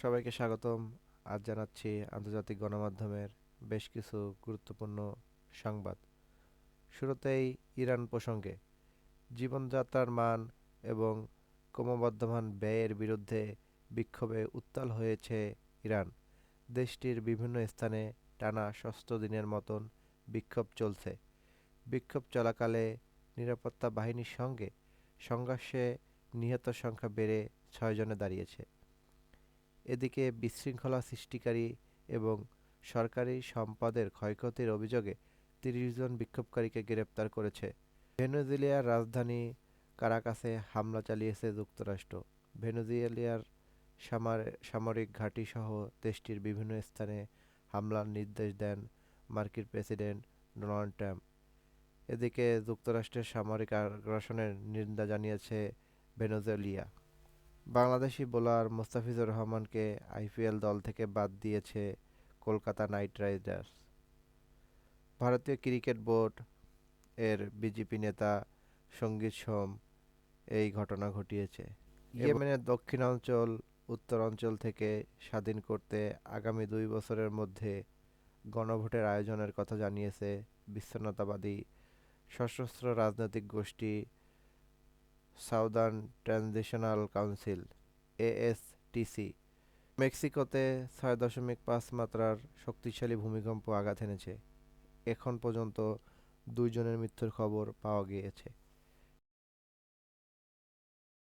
সবাইকে স্বাগতম। আজ জানাচ্ছি আন্তর্জাতিক গণমাধ্যমের বেশ কিছু গুরুত্বপূর্ণ সংবাদ। শুরুতেই ইরান প্রসঙ্গে জীবনযাত্রার মান এবং ক্রমবর্ধমান ব্যয়ের বিরুদ্ধে বিক্ষোভে উত্তাল হয়েছে ইরান। দেশটির বিভিন্ন স্থানে টানা ষষ্ঠ দিনের মতন বিক্ষোভ চলছে। বিক্ষোভ চলাকালে নিরাপত্তা বাহিনীর সঙ্গে সংঘর্ষে নিহত সংখ্যা বেড়ে 6 জনে দাঁড়িয়েছে। এদিকে বিশৃঙ্খলা সৃষ্টিকারী এবং সরকারি সম্পদের ক্ষয়ক্ষতির অভিযোগে ৩০ জন বিক্ষোভকারীকে গ্রেপ্তার করেছে। ভেনেজুয়েলার রাজধানী কারাকাসে হামলা চালিয়েছে যুক্তরাষ্ট্র। ভেনেজুয়েলার সামরিক ঘাঁটিসহ দেশটির বিভিন্ন স্থানে হামলার নির্দেশ দেন মার্কিন প্রেসিডেন্ট ডোনাল্ড ট্রাম্প। এদিকে যুক্তরাষ্ট্রের সামরিক আগ্রাসনের নিন্দা জানিয়েছে ভেনেজুয়েলা। বাংলাদেশি বোলার মোস্তাফিজুর রহমানকে আইপিএল দল থেকে বাদ দিয়েছে কলকাতা নাইট রাইডার্স। ভারতীয় ক্রিকেট বোর্ড এর বিজেপি নেতা সঙ্গীত সোম এই ঘটনা ঘটিয়েছে। ইয়েমেনের দক্ষিণাঞ্চল উত্তরাঞ্চল থেকে স্বাধীন করতে আগামী 2 বছরের মধ্যে গণভোটের আয়োজনের কথা জানিয়েছে বিচ্ছিন্নতাবাদী সশস্ত্র রাজনৈতিক গোষ্ঠী সাউদার্ন ট্রানজিশনাল কাউন্সিল এএসটিসি। মেক্সিকোতে 6.5 মাত্রার শক্তিশালী ভূমিকম্প আঘাত এনেছে। এখন পর্যন্ত 2 জনের মৃত্যুর খবর পাওয়া গিয়েছে।